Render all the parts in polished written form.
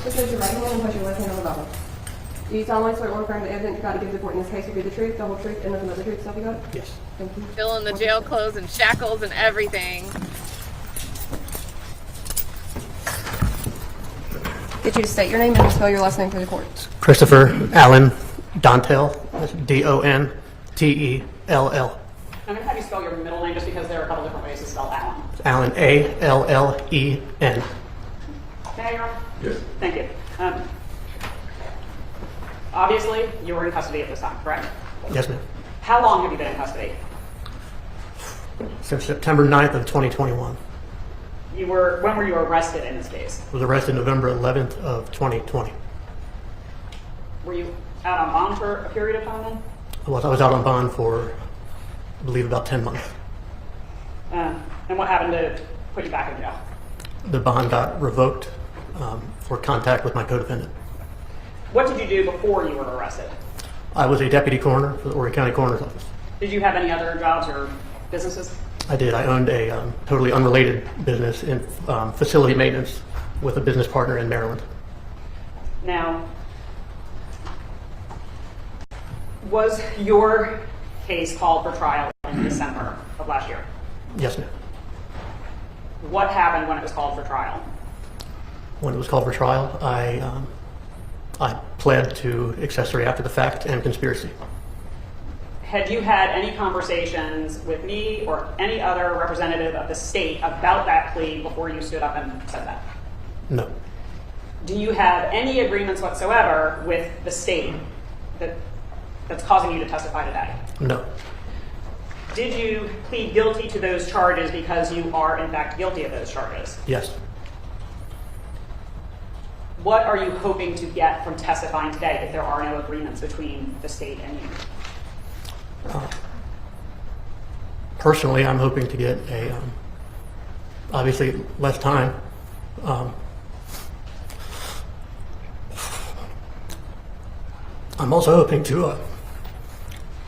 Just raise your right hand and put your left hand on the Bible. Do you solemnly swear or affirm the evidence you're about to give to the court in this case will be the truth, the whole truth, and nothing but the truth, so help you God? Yes. Thank you. Still in the jail clothes and shackles and everything. Get you to state your name and spell your last name for the court. Christopher Allen Dontell. That's Dontell. I'm going to have you spell your middle name just because there are a couple different ways to spell Allen. Allen, Allen. Mayor? Yes. Thank you. Obviously, you were in custody at this time, correct? Yes, ma'am. How long have you been in custody? Since September 9th of 2021. When were you arrested in this case? Was arrested November 11th of 2020. Were you out on bond for a period of time then? I was out on bond for, I believe, about 10 months. And what happened to put you back in jail? The bond got revoked for contact with my co-defendant. What did you do before you were arrested? I was a deputy coroner for the Oregon County Coroner's Office. Did you have any other jobs or businesses? I did. I owned a totally unrelated business in facility maintenance with a business partner in Maryland. Now, was your case called for trial in December of last year? Yes, ma'am. What happened when it was called for trial? When it was called for trial, I pled to accessory after the fact and conspiracy. Had you had any conversations with me or any other representative of the state about that plea before you stood up and said that? No. Do you have any agreements whatsoever with the state that's causing you to testify today? No. Did you plead guilty to those charges because you are in fact guilty of those charges? Yes. What are you hoping to get from testifying today if there are no agreements between the state and you? Personally, I'm hoping to get a, obviously, less time. I'm also hoping to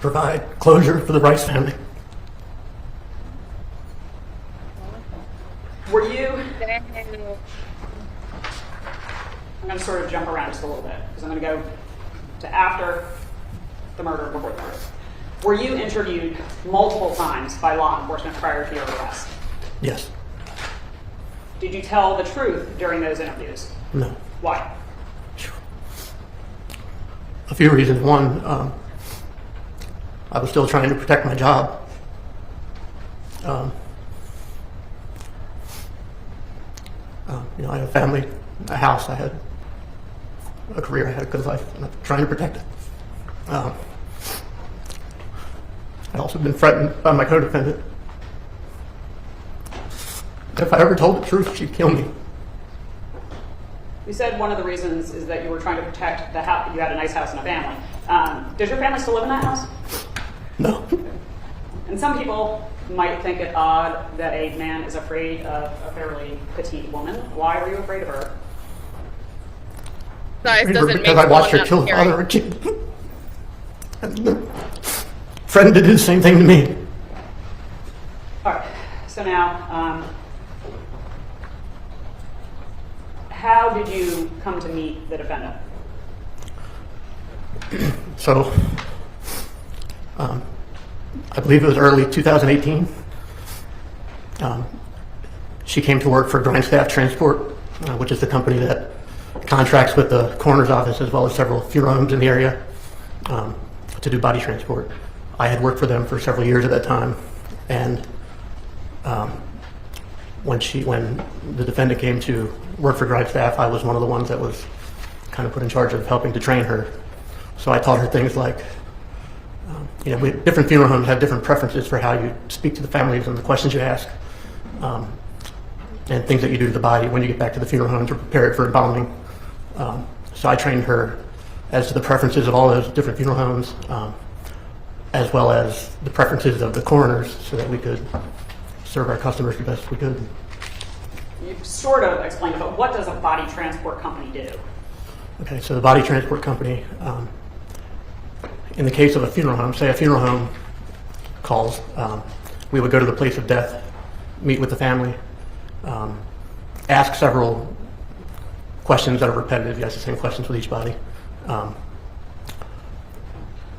provide closure for the Rice family. Were you... I'm going to sort of jump around just a little bit because I'm going to go to after the murder, before the murder. Were you interviewed multiple times by law enforcement prior to your arrest? Yes. Did you tell the truth during those interviews? No. Why? A few reasons. One, I was still trying to protect my job. I had a family, a house, I had a career, I had a good life, and I'm trying to protect it. I'd also been threatened by my co-defendant. If I ever told the truth, she'd kill me. You said one of the reasons is that you were trying to protect the house. You had a nice house and a family. Does your family still live in that house? No. And some people might think it odd that a man is afraid of a fairly petite woman. Why were you afraid of her? Size doesn't make Because I watched her kill someone father and kid. And the friend did the same thing to me. All right. So now, how did you come to meet the defendant? So, I believe it was early 2018. She came to work for Grindstaff Transport, which is the company that contracts with the coroner's office as well as several funeral homes in the area to do body transport. I had worked for them for several years at that time, and when the defendant came to work for Grindstaff, I was one of the ones that was kind of put in charge of helping to train her. So I taught her things like, different funeral homes have different preferences for how you speak to the families and the questions you ask, and things that you do to the body when you get back to the funeral home to prepare it for embalming. So I trained her as to the preferences of all those different funeral homes, as well as the preferences of the coroners, so that we could serve our customers the best we could. You sort of explained it, but what does a body transport company do? Okay, so the body transport company, in the case of a funeral home, say a funeral home calls, we would go to the place of death, meet with the family, ask several questions that are repetitive. He asks the same questions with each body.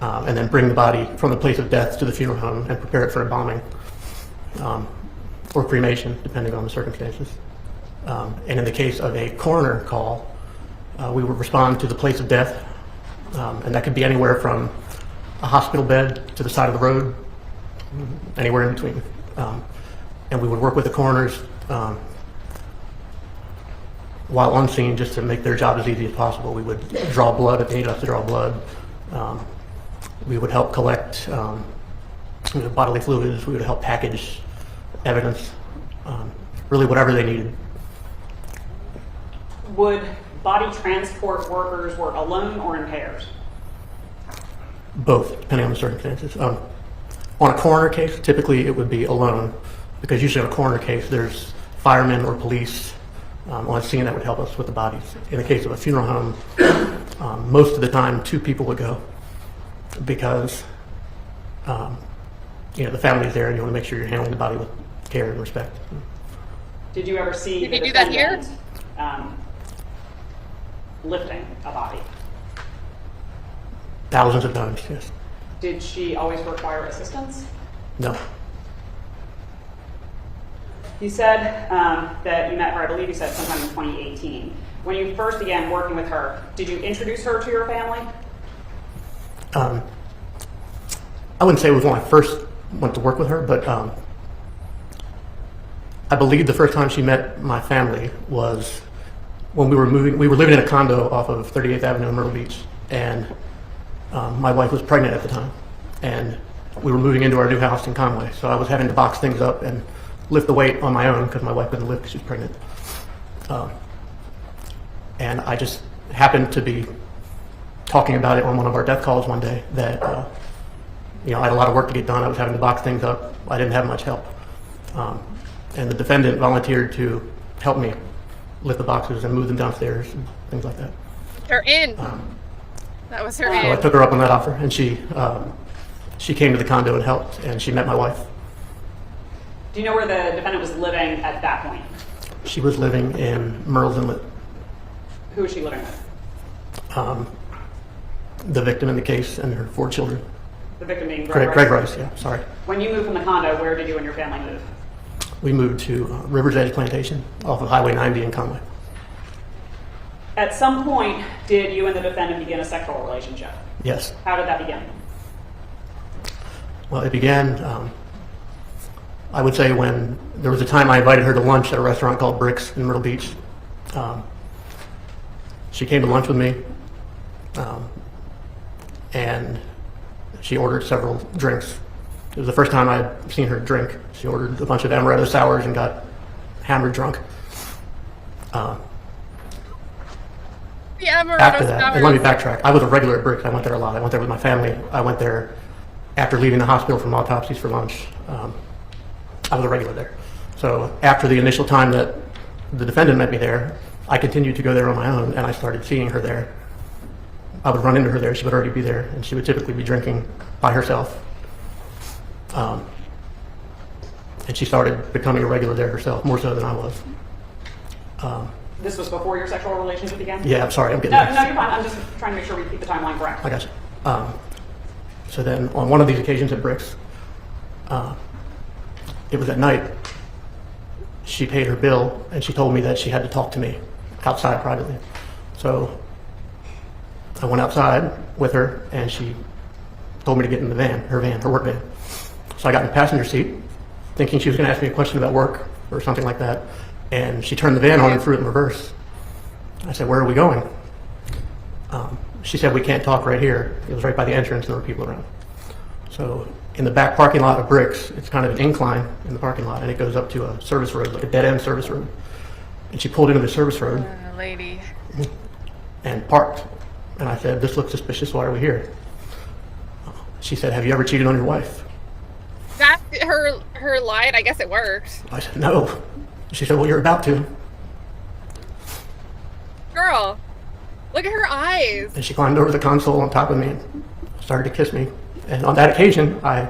And then bring the body from the place of death to the funeral home and prepare it for embalming or cremation, depending on the circumstances. And in the case of a coroner call, we would respond to the place of death, and that could be anywhere from a hospital bed to the side of the road, anywhere in between. And we would work with the coroners while on scene just to make their job as easy as possible. We would draw blood if they needed us to draw blood. We would help collect bodily fluids. We would help package evidence, really whatever they needed. Would body transport workers work alone or in pairs? Both, depending on the circumstances. On a coroner case, typically it would be alone, because usually on a coroner case there's firemen or police on scene that would help us with the bodies. In the case of a funeral home, most of the time 2 people would go, because the family's there and you want to make sure you're handling the body with care and respect. Did you ever see Did the you do that here? defendant, lifting a body? Thousands of times, yes. Did she always require assistance? No. You said that you met her, I believe you said sometime in 2018. When you first began working with her, did you introduce her to your family? I wouldn't say it was when I first went to work with her, but I believe the first time she met my family was when we were living in a condo off of 38th Avenue in Myrtle Beach, and my wife was pregnant at the time, and we were moving into our new house in Conway, so I was having to box things up and lift the weight on my own because my wife couldn't lift because she was pregnant. And I just happened to be talking about it on one of our death calls one day that I had a lot of work to get done. I was having to box things up. I didn't have much help. And the defendant volunteered to help me lift the boxes and move them downstairs and things like that. Her in. That was her So I in. took her up on that offer, and she came to the condo and helped, and she met my wife. Do you know where the defendant was living at that point? She was living in Merle's Inlet. Who was she living with? The victim in the case and her 4 children. The victim being Greg Rice, yeah, sorry. When you moved from the condo, where did you and your family move? We moved to River's Edge Plantation off of Highway 90 in Conway. At some point, did you and the defendant begin a sexual relationship? Yes. How did that begin? Well, it began, I would say, when there was a time I invited her to lunch at a restaurant called Bricks in Myrtle Beach. She came to lunch with me, and she ordered several drinks. It was the first time I'd seen her drink. She ordered a bunch of amaretto sours and got hammered drunk. After that, and let me backtrack. I was a regular at Bricks. I went there a lot. I went there with my family. I went there after leaving the hospital from autopsies for lunch. I was a regular there. So after the initial time that the defendant met me there, I continued to go there on my own, and I started seeing her there. I would run into her there. She would already be there, and she would typically be drinking by herself. And she started becoming a regular there herself, more so than I was. This was before your sexual relationship began? Yeah, I'm sorry. I'm getting No, you're fine. I'm just trying to make sure we keep the timeline correct. I got you. So then on one of these occasions at Bricks, it was at night, she paid her bill, and she told me that she had to talk to me outside privately. So I went outside with her, and she told me to get in the van, her work van. So I got in the passenger seat, thinking she was going to ask me a question about work or something like that, and she turned the van on and threw it in reverse. I said, "Where are we going?" She said, "We can't talk right here." It was right by the entrance, and there were people around. So in the back parking lot of Bricks, it's kind of an incline in the parking lot, and it goes up to a service road, like a dead-end service road. And she pulled into the service road Lady. and parked. And I said, "This looks suspicious. Why are we here?" She said, "Have you ever cheated on your wife?" That her lie. I guess it worked. I said, "No." She said, "Well, you're about to." Girl, look at her eyes. And she climbed over the console on top of me and started to kiss me. And on that occasion, I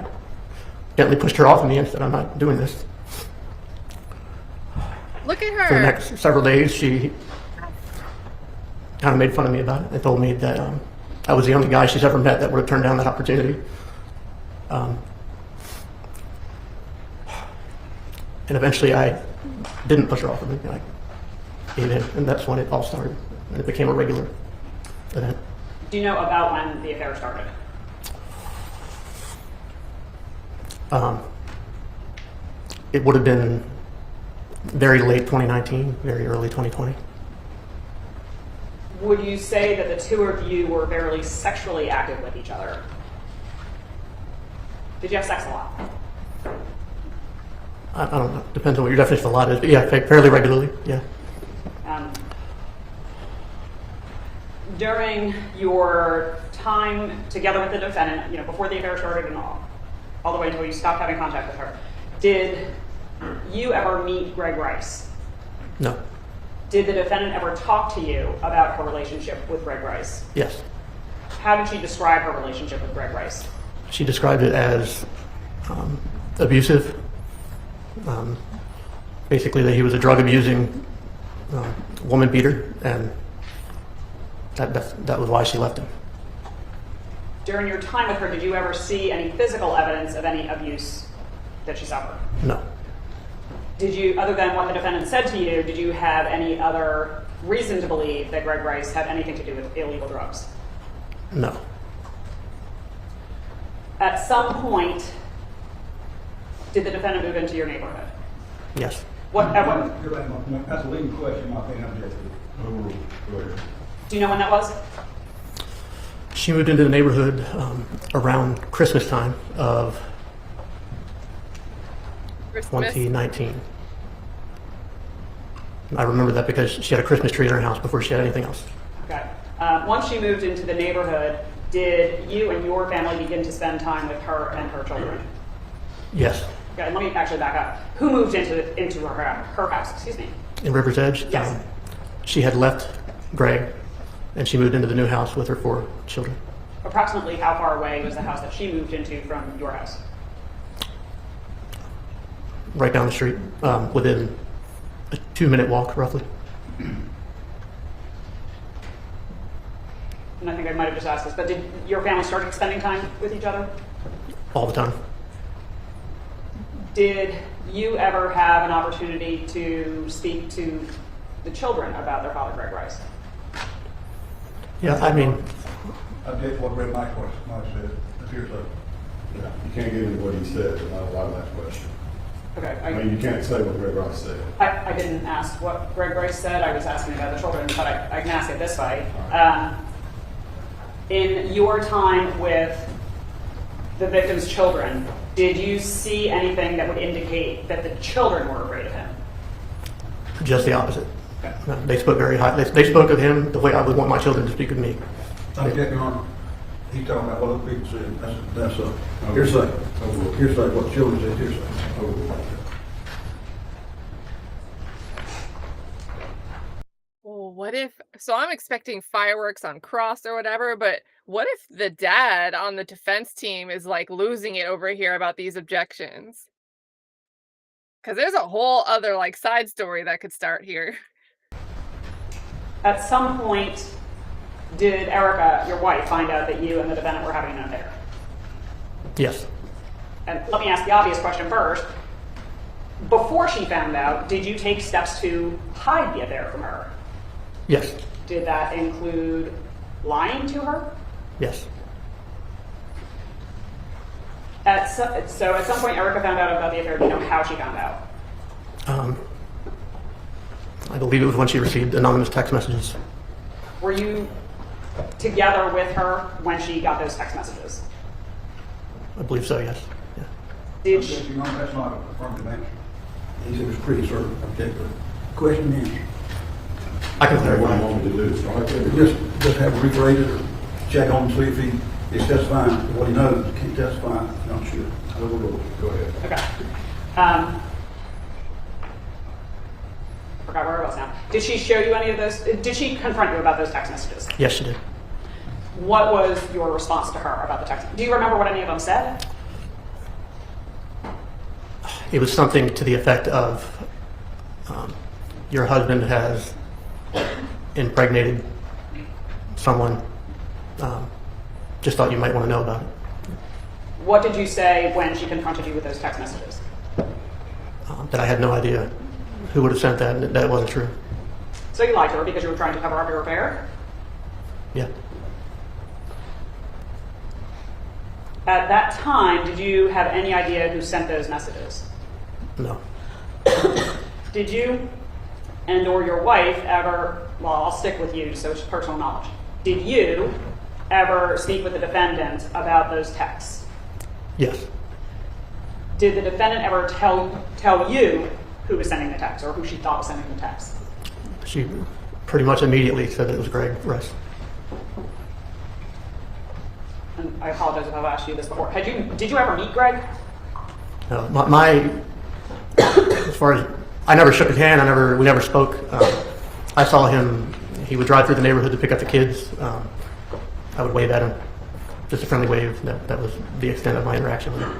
gently pushed her off of me and said, "I'm not doing this." Look at For the her. next several days, she kind of made fun of me about it. They told me that I was the only guy she's ever met that would have turned down that opportunity. And eventually I didn't push her off of me. I gave in, and that's when it all started. And it became a regular event. Do you know about when the affair started? It would have been very late 2019, very early 2020. Would you say that the two of you were very sexually active with each other? Did you have sex a lot? I don't know. Depends on what your definition of a lot is, but yeah, fairly regularly. Yeah. During your time together with the defendant, before the affair started and all the way until you stopped having contact with her, did you ever meet Greg Rice? No. Did the defendant ever talk to you about her relationship with Greg Rice? Yes. How did she describe her relationship with Greg Rice? She described it as abusive. Basically, that he was a drug abusing woman beater, and that was why she left him. During your time with her, did you ever see any physical evidence of any abuse that she suffered? No. Did you, other than what the defendant said to you, did you have any other reason to believe that Greg Rice had anything to do with illegal drugs? No. At some point, did the defendant move into your neighborhood? Yes. That's a leading question. I think I'm just overruled. Do you know when that was? She moved into the neighborhood around Christmas time of Christmas. 2019. I remember that because she had a Christmas tree in her house before she had anything else. Okay. Once she moved into the neighborhood, did you and your family begin to spend time with her and her children? Yes. Okay, let me actually back up. Who moved into her house? Excuse me. In River's Edge? Yes. She had left Greg, and she moved into the new house with her 4 children. Approximately how far away was the house that she moved into from your house? Right down the street, within a 2-minute walk, roughly. And I think I might have just asked this, but did your family start spending time with each other? All the time. Did you ever have an opportunity to speak to the children about their father, Greg Rice? Yeah, I mean, I did what Red Mike said. Appears like. Yeah, you can't get into what he said, but not a lot of that question. Okay. I mean, you can't say what Greg Rice said. I didn't ask what Greg Rice said. I was asking about the children, but I can ask it this way. In your time with the victim's children, did you see anything that would indicate that the children were afraid of him? just the opposite. Okay. They spoke very high. They spoke of him the way I would want my children to speak of me. I'm getting on. He's talking about what other people said. That's hearsay. Hearsay. What children said. Hearsay. Well, what if, so I'm expecting fireworks on Cross or whatever, but what if the dad on the defense team is like losing it over here about these objections? Because there's a whole other like side story that could start here. At some point, did Erica, your wife, find out that you and the defendant were having an affair? Yes. And let me ask the obvious question first. Before she found out, did you take steps to hide the affair from her? Yes. Did that include lying to her? Yes. So at some point, Erica found out about the affair. Do you know how she found out? I believe it was when she received anonymous text messages. Were you together with her when she got those text messages? I believe so, yes. Yeah. Did she? You know, that's not a affirmative answer. He said it was pretty certain. Okay, but question and answer. I can What I clarify. want me to do is strike it. Just have him recreated or check on him, see if he is testifying what he knows. Can't testify. I'm sure. Go ahead. Okay. Forgot where I was now. Did she show you any of those? Did she confront you about those text messages? Yes, she did. What was your response to her about the text? Do you remember what any of them said? It was something to the effect of your husband has impregnated someone. Just thought you might want to know about it. What did you say when she confronted you with those text messages? That I had no idea who would have sent that, and that wasn't true. So you lied to her because you were trying to cover up your affair? Yeah. At that time, did you have any idea who sent those messages? No. Did you and or your wife ever, well, I'll stick with you so it's personal knowledge. Did you ever speak with the defendant about those texts? Yes. Did the defendant ever tell you who was sending the text or who she thought was sending the text? She pretty much immediately said it was Greg Russ. And I apologize if I've asked you this before. Did you ever meet Greg? No, as far as, I never shook his hand. We never spoke. I saw him. He would drive through the neighborhood to pick up the kids. I would wave at him, just a friendly wave. That was the extent of my interaction with him.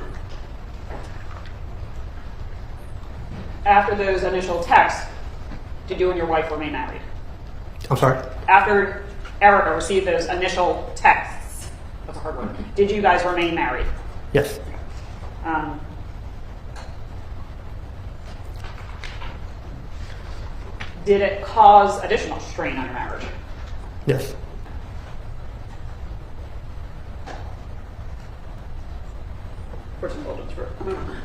After those initial texts, did you and your wife remain married? I'm sorry? After Erica received those initial texts, that's a hard word, did you guys remain married? Yes. Did it cause additional strain on your marriage? Yes. For some indulgence for a moment.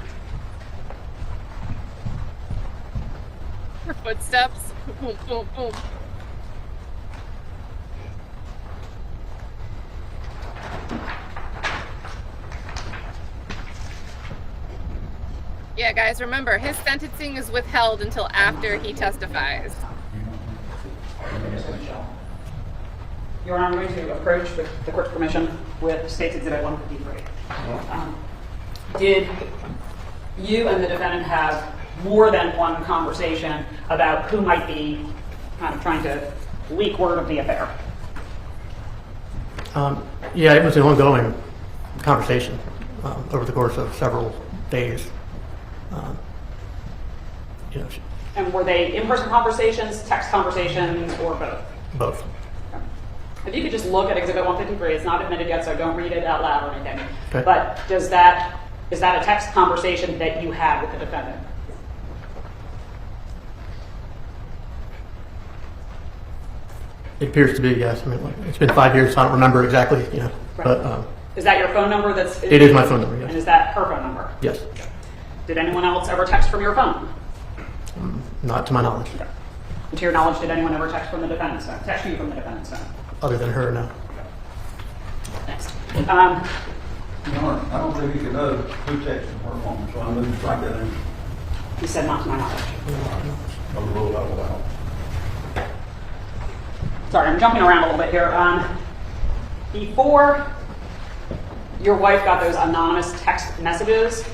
Footsteps. Boom, boom, boom. Yeah, guys, remember, his sentencing is withheld until after he testifies. Your Honor, I'm going to approach with the court's permission with State's Exhibit 153. Did you and the defendant have more than one conversation about who might be kind of trying to leak word of the affair? Yeah, it was an ongoing conversation over the course of several days. And were they in-person conversations, text conversations, or both? Both. If you could just look at Exhibit 153, it's not admitted yet, so don't read it out loud or anything. Okay. But is that a text conversation that you had with the defendant? It appears to be, yes. I mean, it's been 5 years, so I don't remember exactly, Right. but Is that your phone number? it is my phone number, And yes. is that her phone number? Yes. Did anyone else ever text from your phone? Not to my knowledge. And to your knowledge, did anyone ever text from the defendant's phone? Text you from the defendant's phone? Other than her, no. Next. Your Honor, I don't think you can know who texted her phone, so I'm going to strike that in. He said not to my knowledge. Overruled out loud. Sorry, I'm jumping around a little bit here. Before your wife got those anonymous text messages,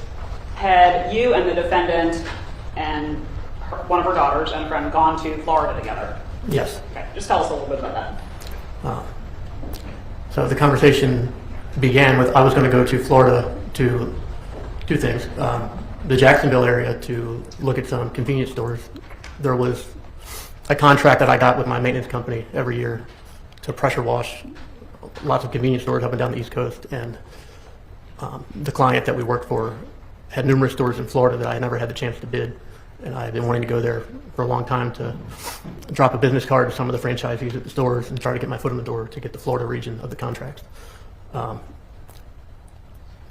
had you and the defendant and one of her daughters and a friend gone to Florida together? Yes. Okay, just tell us a little bit about that. So the conversation began with I was going to go to Florida to do things. The Jacksonville area to look at some convenience stores. There was a contract that I got with my maintenance company every year to pressure wash lots of convenience stores up and down the East Coast. And the client that we worked for had numerous stores in Florida that I never had the chance to bid. And I had been wanting to go there for a long time to drop a business card to some of the franchisees at the stores and try to get my foot in the door to get the Florida region of the contracts.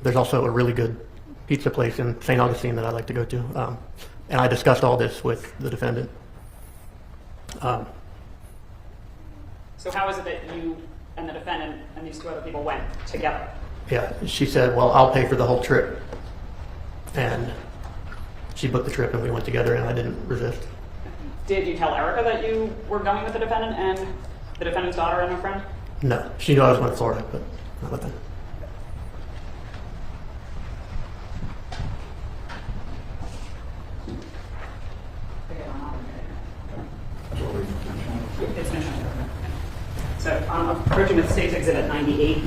There's also a really good pizza place in St. Augustine that I like to go to. And I discussed all this with the defendant. So how is it that you and the defendant and these two other people went together? Yeah, she said, well, I'll pay for the whole trip. And she booked the trip and we went together and I didn't resist. Did you tell Erica that you were going with the defendant and the defendant's daughter and her friend? No, she knew I was going to Florida, but not with them. It's mission. So I'm approaching the State's Exhibit 98.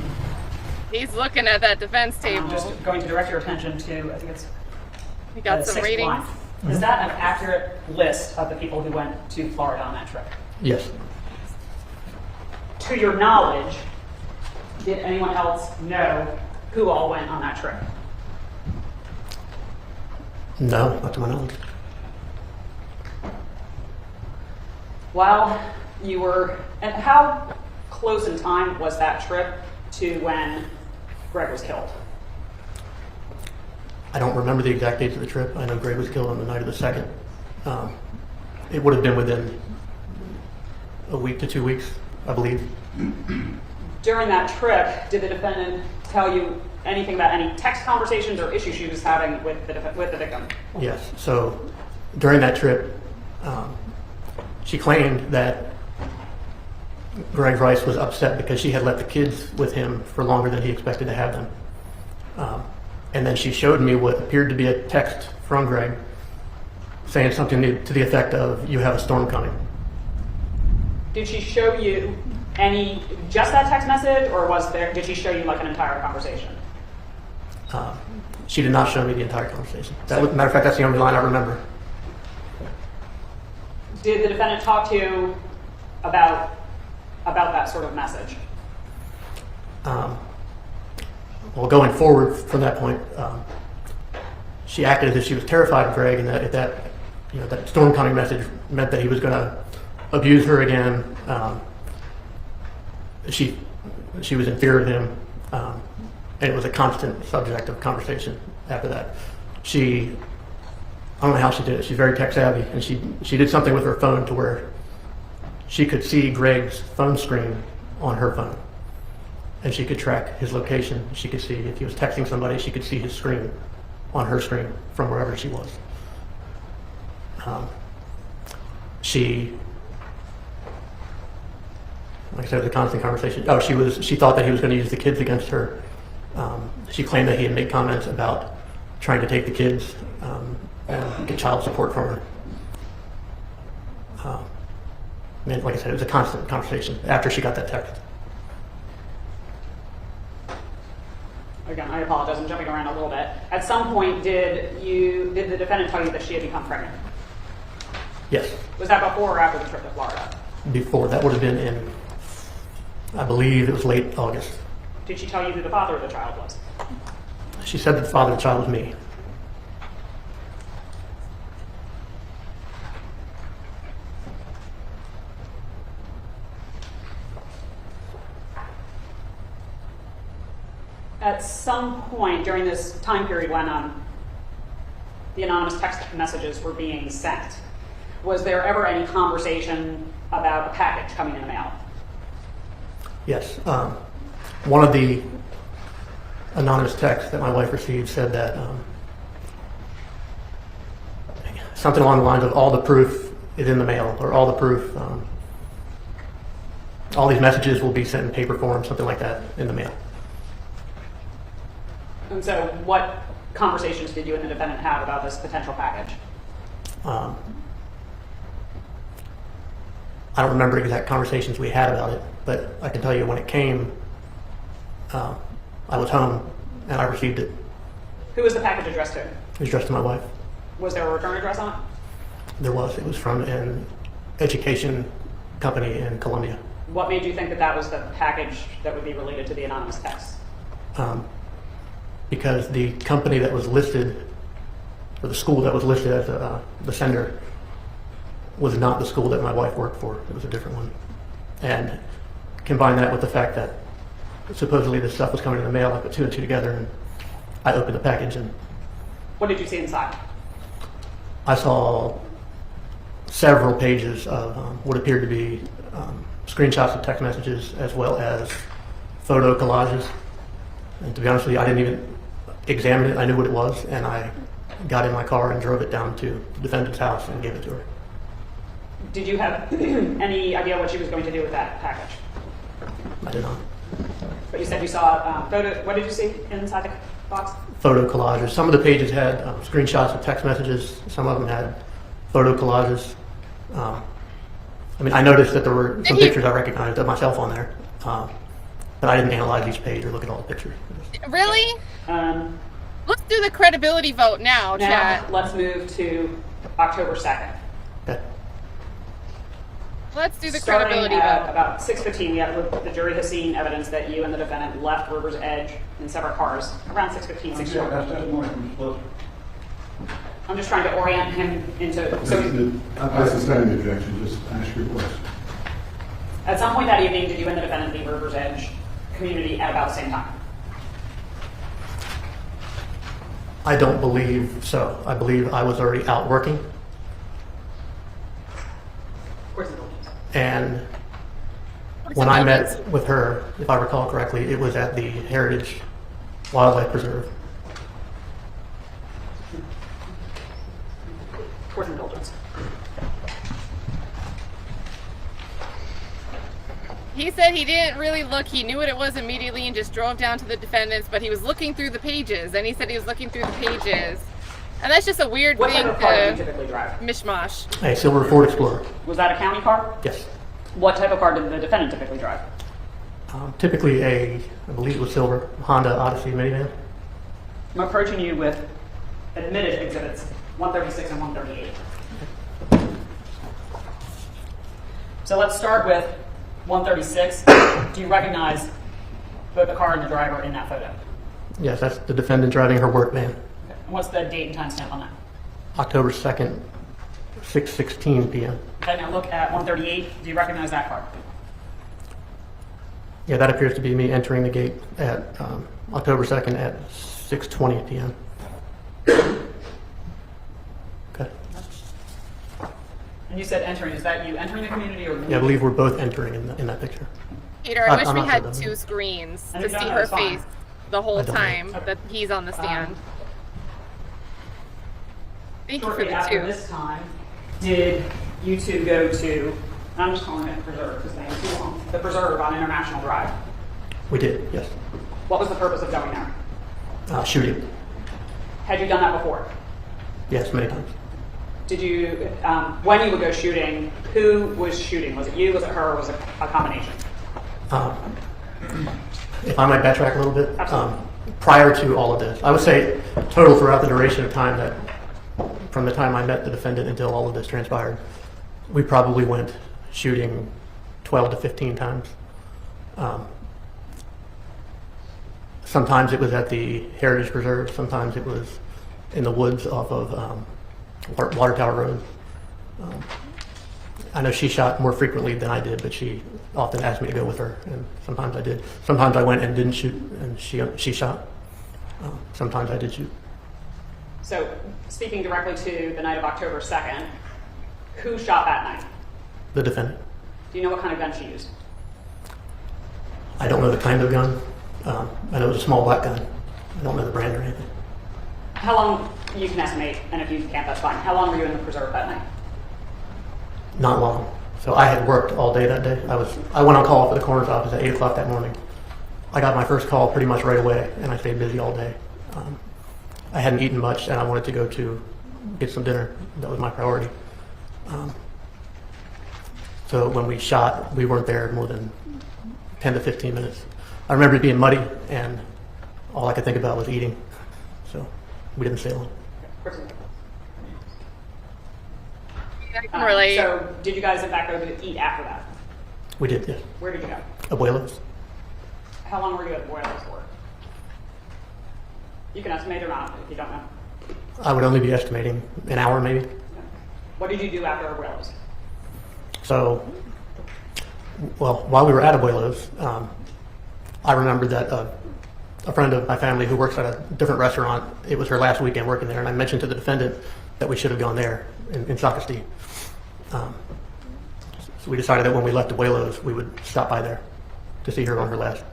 He's looking at that defense table. I'm just going to direct your attention to, I think it's We got the some sixth ratings. line. Is that an accurate list of the people who went to Florida on that trip? Yes. to your knowledge, did anyone else know who all went on that trip? No, not to my knowledge. While you were, and how close in time was that trip to when Greg was killed? I don't remember the exact dates of the trip. I know Greg was killed on the night of the 2nd. It would have been within a week to 2 weeks, I believe. During that trip, did the defendant tell you anything about any text conversations or issues she was having with the victim? Yes. So during that trip, she claimed that Greg Rice was upset because she had left the kids with him for longer than he expected to have them. And then she showed me what appeared to be a text from Greg saying something to the effect of, "You have a storm coming." Did she show you just that text message, or did she show you like an entire conversation? She did not show me the entire conversation. Matter of fact, that's the only line I remember. Did the defendant talk to you about that sort of message? Well, going forward from that point, she acted as if she was terrified of Greg, and that storm coming message meant that he was going to abuse her again. She was in fear of him, and it was a constant subject of conversation after that. I don't know how she did it. She's very tech savvy, and she did something with her phone to where she could see Greg's phone screen on her phone, and she could track his location. She could see if he was texting somebody, she could see his screen on her screen from wherever she was. Like I said, it was a constant conversation. Oh, she thought that he was going to use the kids against her. She claimed that he had made comments about trying to take the kids and get child support from her. And like I said, it was a constant conversation after she got that text. Again, I apologize, I'm jumping around a little bit. At some point, did the defendant tell you that she had become pregnant? Yes. Was that before or after the trip to Florida? Before. That would have been in, I believe it was late August. Did she tell you who the father of the child was? She said that the father of the child was me. At some point during this time period when the anonymous text messages were being sent, was there ever any conversation about a package coming in the mail? Yes. One of the anonymous texts that my wife received said that something along the lines of all the proof is in the mail, or all the proof, all these messages will be sent in paper form, something like that, in the mail. And so what conversations did you and the defendant have about this potential package? I don't remember exact conversations we had about it, but I can tell you when it came, I was home and I received it. Who was the package addressed to? It was addressed to my wife. Was there a return address on it? There was. It was from an education company in Columbia. What made you think that that was the package that would be related to the anonymous text? Because the company that was listed, or the school that was listed as the sender, was not the school that my wife worked for. It was a different one. And combine that with the fact that supposedly this stuff was coming in the mail, I put two and two together, and I opened the package, and What did you see inside? I saw several pages of what appeared to be screenshots of text messages, as well as photo collages. And to be honest with you, I didn't even examine it. I knew what it was, and I got in my car and drove it down to the defendant's house and gave it to her. Did you have any idea what she was going to do with that package? I did not. But you said you saw photo. What did you see inside the box? Photo collages. Some of the pages had screenshots of text messages. Some of them had photo collages. I mean, I noticed that there were some pictures I recognized of myself on there, but I didn't analyze each page or look at all the pictures. Really? Let's do the credibility vote now, Now chat. let's move to October 2nd. Okay. Let's do the Starting credibility at vote. about 6:15, the jury has seen evidence that you and the defendant left River's Edge in separate cars around 6:15, 6:20. That's testimony from the solicitor. I'm just trying to orient him into, I sustain the objection, just ask your question. at some point that evening, did you and the defendant leave River's Edge community at about the same time? I don't believe so. I believe I was already out working, Where's the buildings? and when I met with her, if I recall correctly, it was at the Heritage Wildlife Preserve. Where's the buildings? He said he didn't really look. He knew what it was immediately and just drove down to the defendants, but he was looking through the pages. And he said he was looking through the pages. And that's just a weird What thing type of car did you to typically drive? mishmash. A silver Ford Explorer. Was that a county car? Yes. What type of car did the defendant typically drive? Typically I believe it was silver, Honda Odyssey minivan. I'm approaching you with admitted exhibits 136 and 138. So let's start with 136. Do you recognize both the car and the driver in that photo? Yes, that's the defendant driving her work van. Okay. And what's the date and time stamp on that? October 2nd, 6:16 p.m. Okay, now look at 138. Do you recognize that car? Yeah, that appears to be me entering the gate at October 2nd at 6:20 p.m. Okay. And you said entering. Is that you entering the community or Yeah, I believe we're both entering in that picture. Peter, I wish I'm we not had sure, though. two screens And to if you see don't, her that's fine. face the whole I don't know. time that he's on the stand. Thank you for shortly the after two. this time, did you two go to, I'm just calling it the preserve because they have too long, the preserve on International Drive? We did, yes. What was the purpose of going there? Shooting. Had you done that before? Yes, many times. Did you, when you would go shooting, who was shooting? Was it you, was it her, or was it a combination? If I might backtrack a little bit, Absolutely. prior to all of this, I would say total throughout the duration of time that, from the time I met the defendant until all of this transpired, we probably went shooting 12 to 15 times. Sometimes it was at the Heritage Preserve, sometimes it was in the woods off of Water Tower Road. I know she shot more frequently than I did, but she often asked me to go with her, and sometimes I did. Sometimes I went and didn't shoot, and she shot. Sometimes I did shoot. So, speaking directly to the night of October 2nd, who shot that night? The defendant. Do you know what kind of gun she used? I don't know the kind of gun. I know it was a small black gun. I don't know the brand or anything. How long, you can estimate, and if you can't, that's fine. How long were you in the preserve that night? Not long. So I had worked all day that day. I went on call for the coroner's office at 8 o'clock that morning. I got my first call pretty much right away, and I stayed busy all day. I hadn't eaten much, and I wanted to go to get some dinner. That was my priority. So when we shot, we weren't there more than 10 to 15 minutes. I remember it being muddy, and all I could think about was eating. So we didn't stay long. I can relate. So, did you guys in fact go to eat after that? We did, yes. Where did you go? Abuelos. How long were you at Boyles for? You can estimate or not if you don't know. I would only be estimating an hour maybe. What did you do after Abuelos? So, well, while we were at Abuelos, I remembered that a friend of my family who works at a different restaurant, it was her last weekend working there, and I mentioned to the defendant that we should have gone there in Sacristy. So we decided that when we left Abuelos, we would stop by there to see her on her last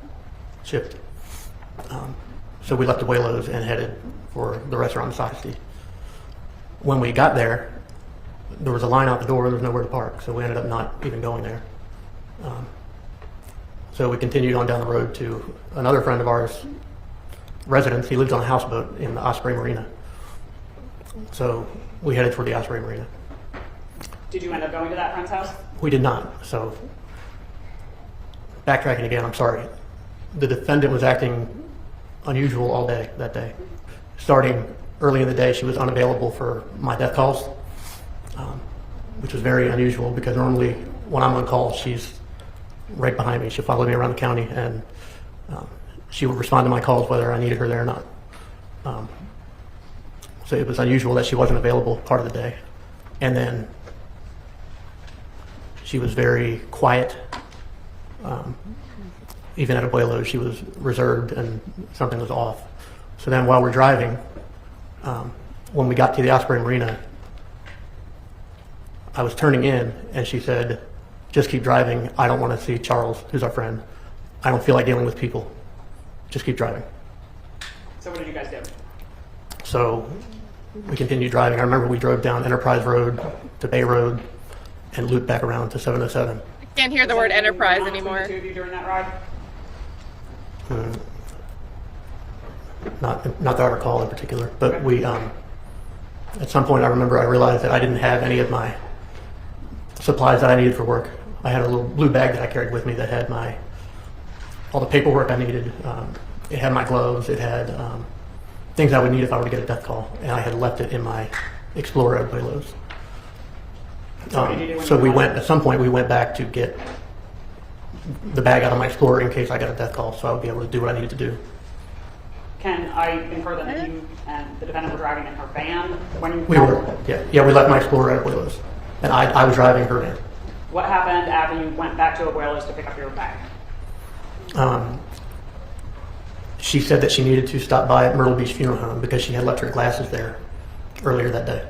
shift. So we left Abuelos and headed for the restaurant in Sacristy. When we got there, there was a line out the door, there was nowhere to park, so we ended up not even going there. So we continued on down the road to another friend of ours' residence. He lives on a houseboat in the Osprey Marina. So we headed for the Osprey Marina. Did you end up going to that friend's house? We did not. So backtracking again, I'm sorry. The defendant was acting unusual all day that day. Starting early in the day, she was unavailable for my death calls, which was very unusual because normally when I'm on call, she's right behind me. She'll follow me around the county, and she would respond to my calls whether I needed her there or not. So it was unusual that she wasn't available part of the day. And then she was very quiet. Even at Abuelo's, she was reserved and something was off. So then while we're driving, when we got to the Osprey Marina, I was turning in and she said, just keep driving. I don't want to see Charles, who's our friend. I don't feel like dealing with people. Just keep driving. So what did you guys do? So we continued driving. I remember we drove down Enterprise Road to Bay Road and looped back around to 707. I can't hear the word Was anything enterprise going on between anymore. the two of you during that ride? Not that I recall in particular, but we, at some point I remember I realized that I didn't have any of my supplies that I needed for work. I had a little blue bag that I carried with me that had all the paperwork I needed. It had my gloves, it had things I would need if I were to get a death call, and I had left it in my Explorer at Abuelo's. What did you do when So you we left? went, at some point we went back to get the bag out of my Explorer in case I got a death call, so I would be able to do what I needed to do. Can I infer that you and the defendant were driving in her van when you We were, yeah, we left my Explorer at Abuelo's, and I was driving her van. What happened after you went back to Abuelo's to pick up your bag? She said that she needed to stop by at Myrtle Beach Funeral Home because she had left her glasses there earlier that day.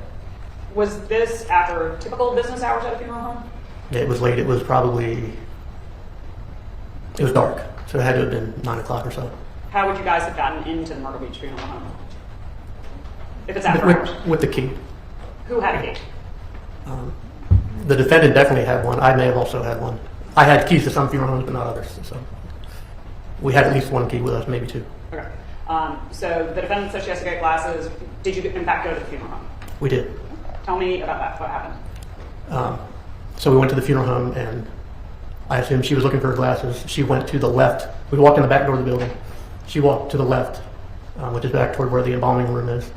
Was this after typical business hours at a funeral home? It was late. It was dark, so it had to have been 9 o'clock or so. How would you guys have gotten into the Myrtle Beach funeral home? If it's after hours. With the key. Who had a key? The defendant definitely had one. I may have also had one. I had keys to some funeral homes, but not others. So we had at least one key with us, maybe two. Okay. So the defendant said she has to get glasses. Did you in fact go to the funeral home? We did. Tell me about that. What happened? So we went to the funeral home, and I assumed she was looking for her glasses. She went to the left. We walked in the back door of the building. She walked to the left, which is back toward where the embalming room is.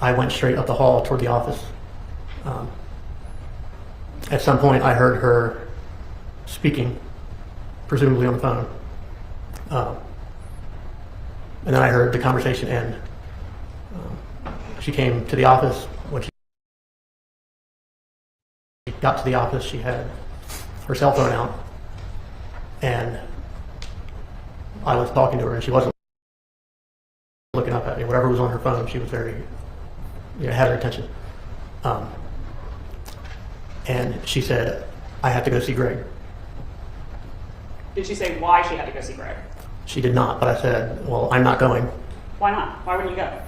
I went straight up the hall toward the office. At some point, I heard her speaking, presumably on the phone. And then I heard the conversation end. She came to the office. When she got to the office, she had her cell phone out, and I was talking to her, and she wasn't looking up at me. Whatever was on her phone, she was very, had her attention. And she said, I have to go see Greg. Did she say why she had to go see Greg? She did not, but I said, well, I'm not going Why not? Why wouldn't you go?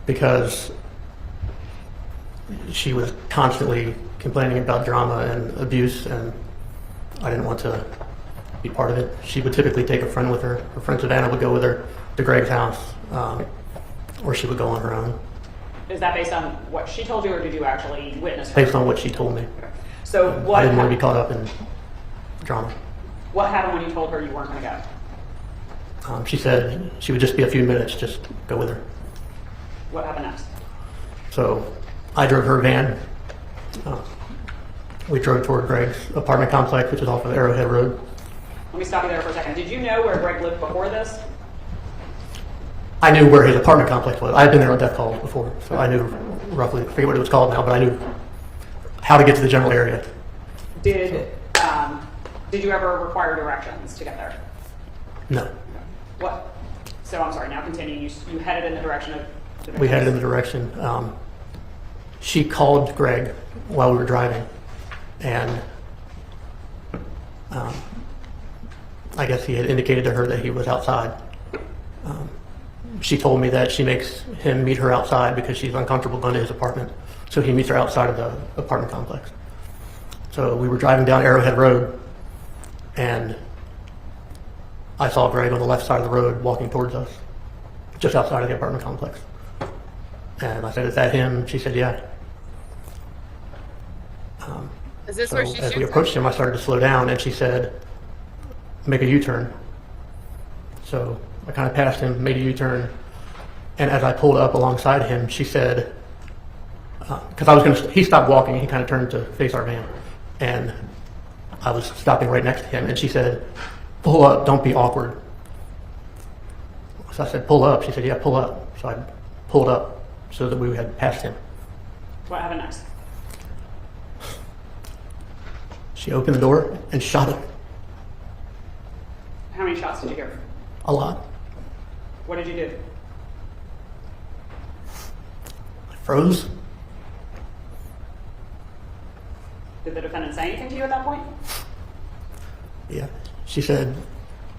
because she was constantly complaining about drama and abuse, and I didn't want to be part of it. She would typically take a friend with her. Her friend Savannah would go with her to Greg's house, or she would go on her own, Is that based on what she told you, or did you actually witness her? based on what she told me. So I what? didn't want to be caught up in drama. What happened when you told her you weren't going to go? She said she would just be a few minutes, just go with her. What happened next? So I drove her van. We drove toward Greg's apartment complex, which is off of Arrowhead Road. Let me stop you there for a second. Did you know where Greg lived before this? I knew where his apartment complex was. I had been there on death calls before, so I knew roughly, I forget what it was called now, but I knew how to get to the general area. Did you ever require directions to get there? No. What? So I'm sorry. Now continue. You headed in the direction of. We headed in the direction. She called Greg while we were driving, and I guess he had indicated to her that he was outside. She told me that she makes him meet her outside because she's uncomfortable going to his apartment, so he meets her outside of the apartment complex. So we were driving down Arrowhead Road, and I saw Greg on the left side of the road walking towards us, just outside of the apartment complex. And I said, "Is that him?" She said, "Yeah." Is this So where she as we shoots approached him, I started to slow down, and she said, "Make a U-turn." So I kind of passed him, made a U-turn, and as I pulled up alongside him, she said, because I was going to, he stopped walking, he kind of turned to face our van, and I was stopping right next to him, and she said, "Pull up, don't be awkward." So I said, "Pull up." She said, "Yeah, pull up." So I pulled up so that we had passed him. What happened next? She opened the door and shot him. How many shots did you hear? A lot. What did you do? I froze. Did the defendant say anything to you at that point? Yeah. She said,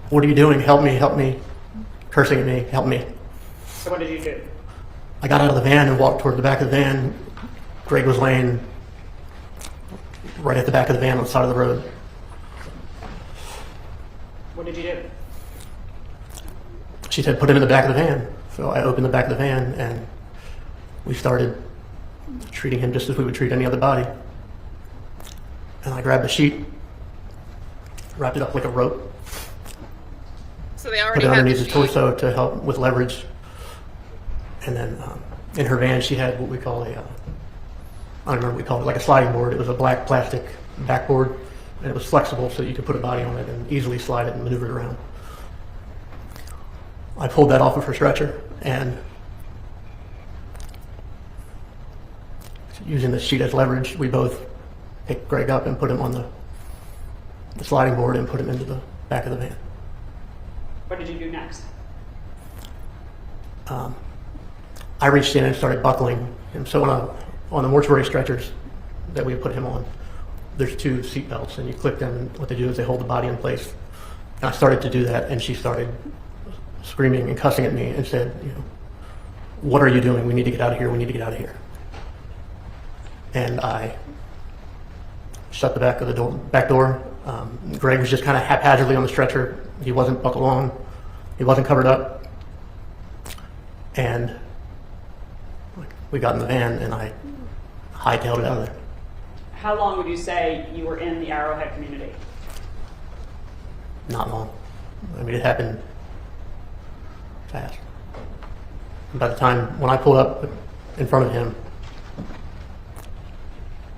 "What are you doing? Help me, help me." Cursing at me, "Help me." So what did you do? I got out of the van and walked toward the back of the van. Greg was laying right at the back of the van on the side of the road. What did you do? She said, "Put him in the back of the van." So I opened the back of the van and we started treating him just as we would treat any other body. And I grabbed the sheet, wrapped it up like a rope, So they put already it had underneath the his sheet. torso to help with leverage. And then in her van, she had what we call I don't remember what we called it, like a sliding board. It was a black plastic backboard, and it was flexible so you could put a body on it and easily slide it and maneuver it around. I pulled that off of her stretcher, and using the sheet as leverage, we both picked Greg up and put him on the sliding board and put him into the back of the van. What did you do next? I reached in and started buckling him. So on the mortuary stretchers that we put him on, there's 2 seat belts, and you click them, and what they do is they hold the body in place. And I started to do that, and she started screaming and cussing at me and said, "What are you doing? We need to get out of here. We need to get out of here." And I shut the back of the back door. Greg was just kind of haphazardly on the stretcher. He wasn't buckled on. He wasn't covered up. And we got in the van, and I hightailed it out of there. How long would you say you were in the Arrowhead community? Not long. I mean, it happened fast. And by the time, when I pulled up in front of him,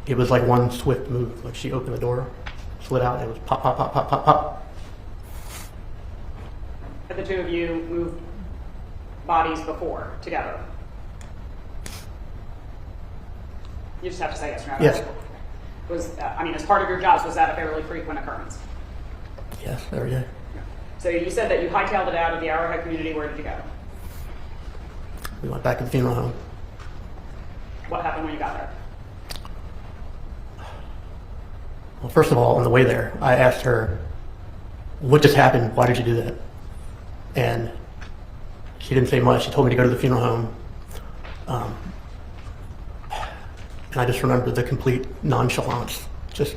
it was like one swift move. Like she opened the door, slid out, and it was pop, pop, pop, pop, pop, pop. Had the 2 of you moved bodies before together? You just have to say yes or no. Yes. As part of your jobs, was that a fairly frequent occurrence? Yes, every day. So you said that you hightailed it out of the Arrowhead community. Where did you go? We went back to the funeral home. What happened when you got there? Well, first of all, on the way there, I asked her, "What just happened? Why did you do that?" And she didn't say much. She told me to go to the funeral home. And I just remember the complete nonchalance. Just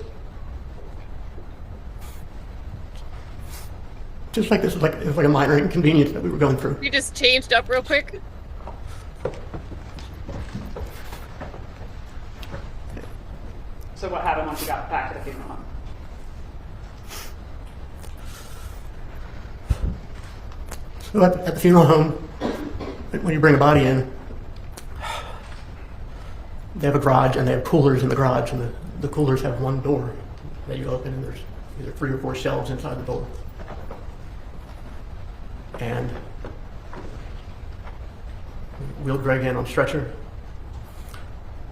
like this was it was like a minor inconvenience that we were going through. You just changed up real quick. So what happened once you got back to the funeral home? So at the funeral home, when you bring a body in, they have a garage and they have coolers in the garage, and the coolers have one door that you open, and there's either 3 or 4 shelves inside the door. And we wheeled Greg in on stretcher.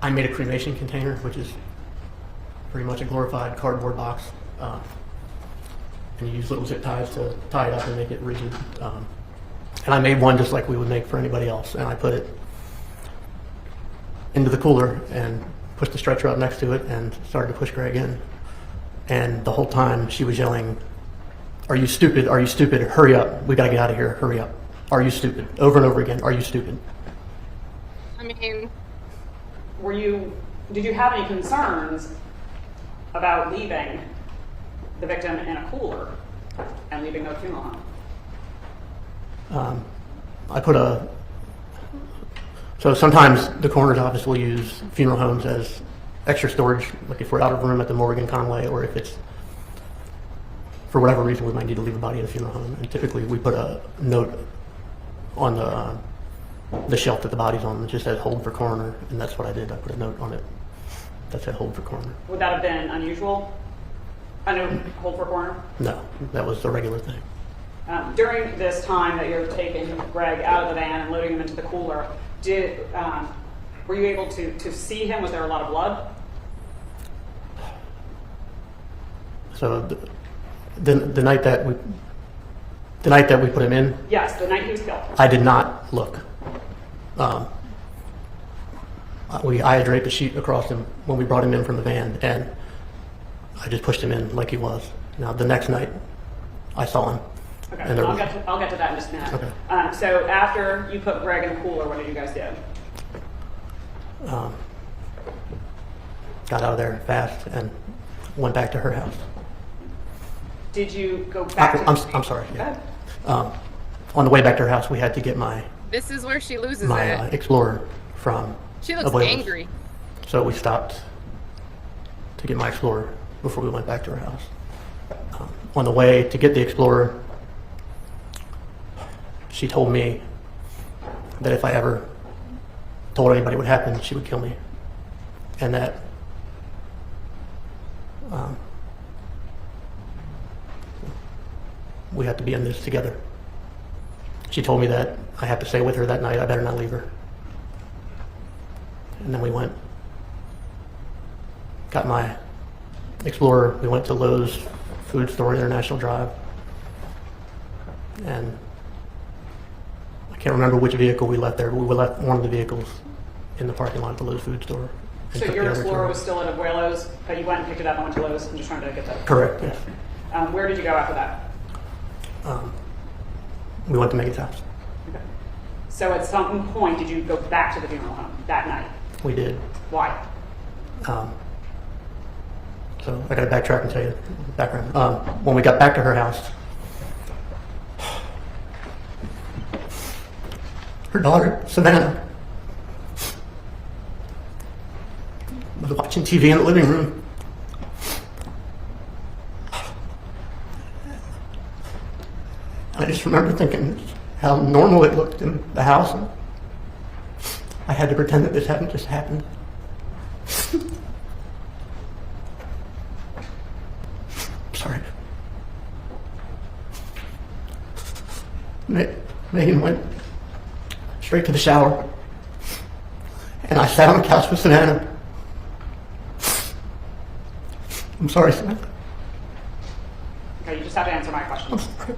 I made a cremation container, which is pretty much a glorified cardboard box. And you use little zip ties to tie it up and make it rigid. And I made one just like we would make for anybody else. And I put it into the cooler and pushed the stretcher up next to it and started to push Greg in. And the whole time she was yelling, "Are you stupid? Are you stupid? Hurry up. We got to get out of here. Hurry up. Are you stupid?" Over and over again. "Are you stupid?" I mean, Did you have any concerns about leaving the victim in a cooler and leaving the funeral home? So sometimes the coroner's office will use funeral homes as extra storage, like if we're out of room at the morgue in Conway, or if it's, for whatever reason, we might need to leave a body in a funeral home. And typically we put a note on the shelf that the body's on that just says "hold for coroner," and that's what I did. I put a note on it that said "hold for coroner." Would that have been unusual? I know, hold for coroner. No, that was the regular thing. During this time that you're taking Greg out of the van and loading him into the cooler, were you able to see him? Was there a lot of blood? So the night that we put him in, Yes, the night he was killed. I did not look. I had draped a sheet across him when we brought him in from the van, and I just pushed him in like he was. Now the next night, I saw him. Okay, and there I'll was- get to that in just a minute. Okay. So after you put Greg in the cooler, what did you guys do? Got out of there fast and went back to her house. Did you go back to? I'm sorry. Go Yeah. ahead. On the way back to her house, we had to get my This is where she loses it. Explorer from. She looks Abuelos. angry. So we stopped to get my Explorer before we went back to her house. On the way to get the Explorer, she told me that if I ever told anybody what happened, she would kill me. And that we had to be in this together. She told me that I had to stay with her that night. I better not leave her. And then we went, got my Explorer. We went to Lowe's food store, International Drive. And I can't remember which vehicle we left there, but we left one of the vehicles in the parking lot at the Lowe's food store. and So took your the other Explorer to- was still at Abuelos, but you went and picked it up and went to Lowe's. I'm just trying to get that. Correct, yes. Where did you go after that? We went to Meagan's house. Okay. So at some point, did you go back to the funeral home that night? We did. Why? So I got to backtrack and tell you the background. When we got back to her house, her daughter, Savannah, was watching TV in the living room. I just remember thinking how normal it looked in the house. And I had to pretend that this hadn't just happened. Sorry. Meagan went straight to the shower, and I sat on the couch with Savannah. I'm sorry, Savannah. Okay, you just have to answer my question. I'm sorry.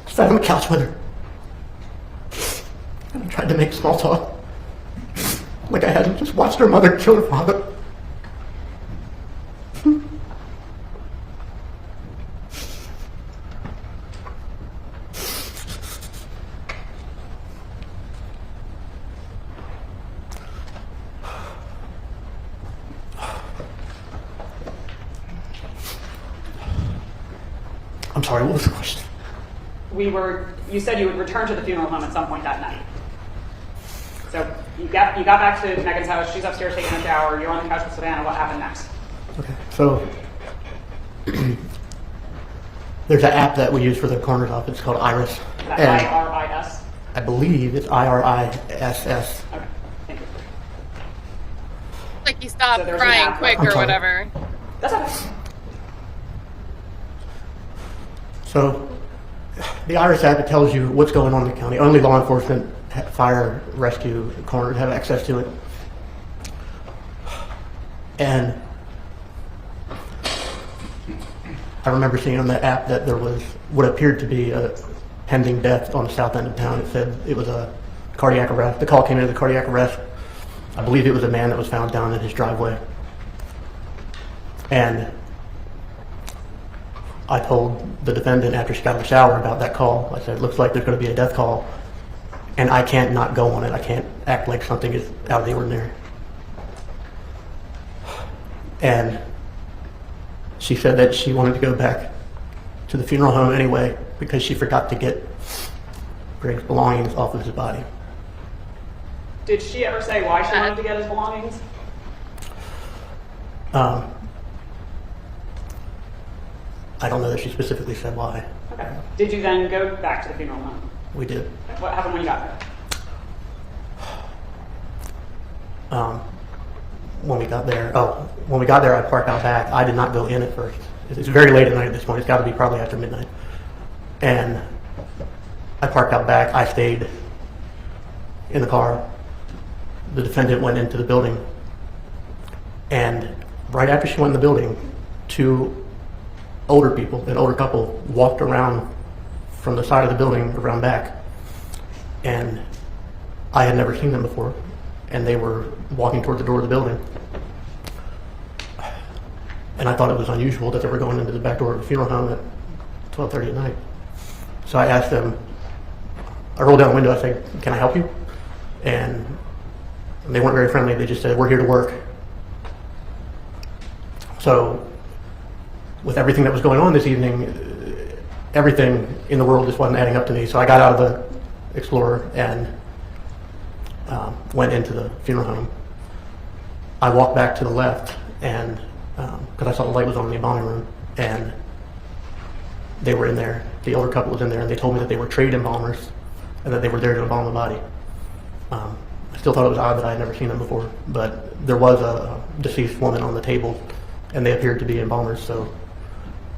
Sat on the couch with her, and I tried to make small talk, like I hadn't just watched her mother kill her father. I'm sorry, what was the question? You said you would return to the funeral home at some point that night. So you got back to Megan's house. She's upstairs taking a shower. You're on the couch with Savannah. What happened next? Okay, so there's an app that we use for the coroner's office. It's called Iris. Is that And IRIS? I believe it's IRISS. Okay, thank you. Like you stopped So there's an crying app. quick I'm or sorry. whatever. That's okay. So the Iris app, it tells you what's going on in the county. Only law enforcement, fire, rescue, coroners have access to it. And I remember seeing on that app that there was what appeared to be a pending death on the south end of town. It said it was a cardiac arrest. The call came in as a cardiac arrest. I believe it was a man that was found down in his driveway. And I told the defendant after she got in the shower about that call. I said, it looks like there's going to be a death call, and I can't not go on it. I can't act like something is out of the ordinary. And she said that she wanted to go back to the funeral home anyway because she forgot to get Greg's belongings off of his body. Did she ever say why she wanted to get his belongings? I don't know that she specifically said why. Okay. Did you then go back to the funeral home? We did. What happened when you got there? when we got there. I parked out back. I did not go in at first. It's very late at night at this point. It's got to be probably after midnight. And I parked out back. I stayed in the car. The defendant went into the building. And right after she went in the building, two older people, an older couple, walked around from the side of the building around back. And I had never seen them before. And they were walking toward the door of the building. And I thought it was unusual that they were going into the back door of the funeral home at 12:30 at night. So I asked them, I rolled down the window, I said, "Can I help you?" And they weren't very friendly. They just said, "We're here to work." So with everything that was going on this evening, everything in the world just wasn't adding up to me. So I got out of the Explorer and went into the funeral home. I walked back to the left, and because I saw the light was on in the embalming room, and they were in there. The older couple was in there, and they told me that they were trade embalmers and that they were there to embalm the body. I still thought it was odd that I had never seen them before, but there was a deceased woman on the table, and they appeared to be embalmers. So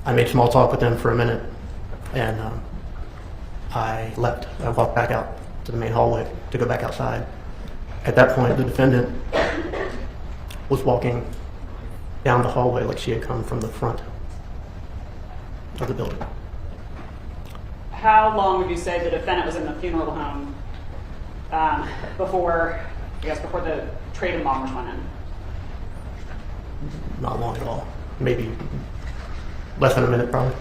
I made small talk with them for a minute, and I left. I walked back out to the main hallway to go back outside. At that point, the defendant was walking down the hallway like she had come from the front of the building. How long would you say the defendant was in the funeral home before the trade embalmers went in? Not long at all. Maybe less than a minute, probably.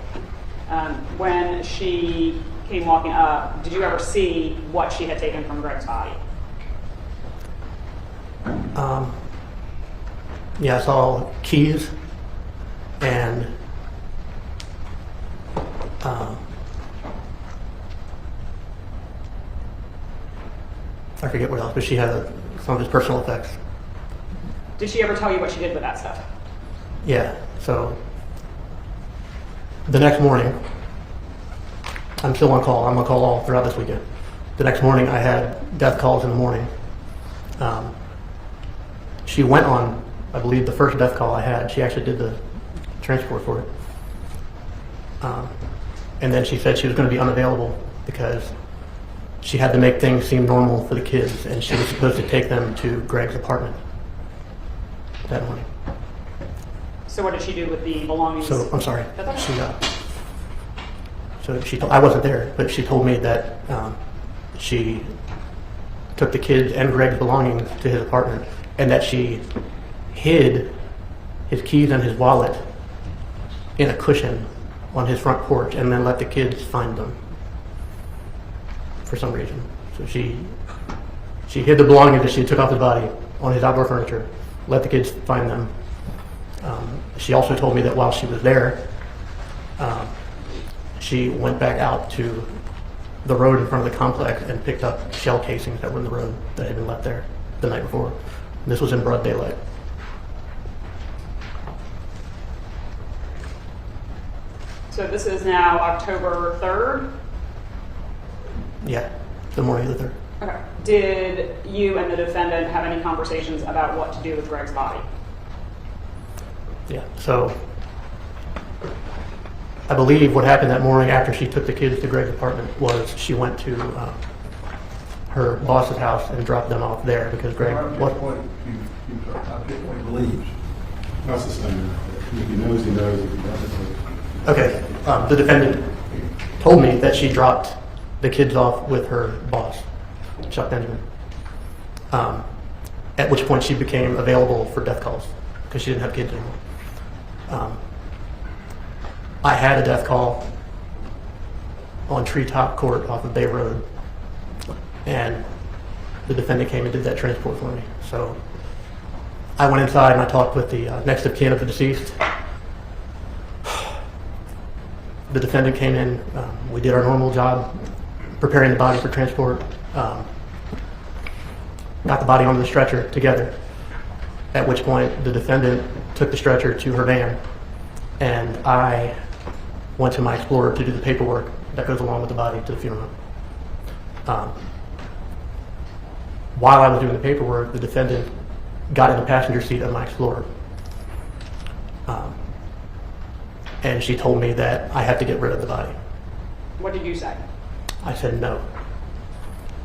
When she came walking up, did you ever see what she had taken from Greg's body? Yeah, I saw keys and I forget what else, but she had some of his personal effects. Did she ever tell you what she did with that stuff? Yeah, so the next morning, I'm still on call. I'm on call all throughout this weekend. The next morning, I had death calls in the morning. She went on, I believe, the first death call I had. She actually did the transport for it. And then she said she was going to be unavailable because she had to make things seem normal for the kids, and she was supposed to take them to Greg's apartment that morning. So what did she do with the belongings? So, I'm sorry. That's okay. I wasn't there, but she told me that she took the kids and Greg's belongings to his apartment, and that she hid his keys and his wallet in a cushion on his front porch, and then let the kids find them for some reason. So she hid the belongings that she took off his body on his outdoor furniture, let the kids find them. She also told me that while she was there, she went back out to the road in front of the complex and picked up shell casings that were in the road that had been left there the night before. And this was in broad daylight. So this is now October 3rd? Yeah, the morning of the 3rd. Okay. Did you and the defendant have any conversations about what to do with Greg's body? Yeah, so I believe what happened that morning after she took the kids to Greg's apartment was she went to her boss's house and dropped them off there because Greg I get what he believes. That's the same. If he knows, he knows. If he doesn't, Okay, the defendant told me that she dropped the kids off with her boss, Chuck Benjamin, at which point she became available for death calls because she didn't have kids anymore. I had a death call on Treetop Court off of Bay Road, and the defendant came and did that transport for me. So I went inside and I talked with the next of kin of the deceased. The defendant came in, we did our normal job, preparing the body for transport, got the body on the stretcher together, at which point the defendant took the stretcher to her van, and I went to my Explorer to do the paperwork that goes along with the body to the funeral home. While I was doing the paperwork, the defendant got in the passenger seat of my Explorer. And she told me that I had to get rid of the body. What did you say? I said no.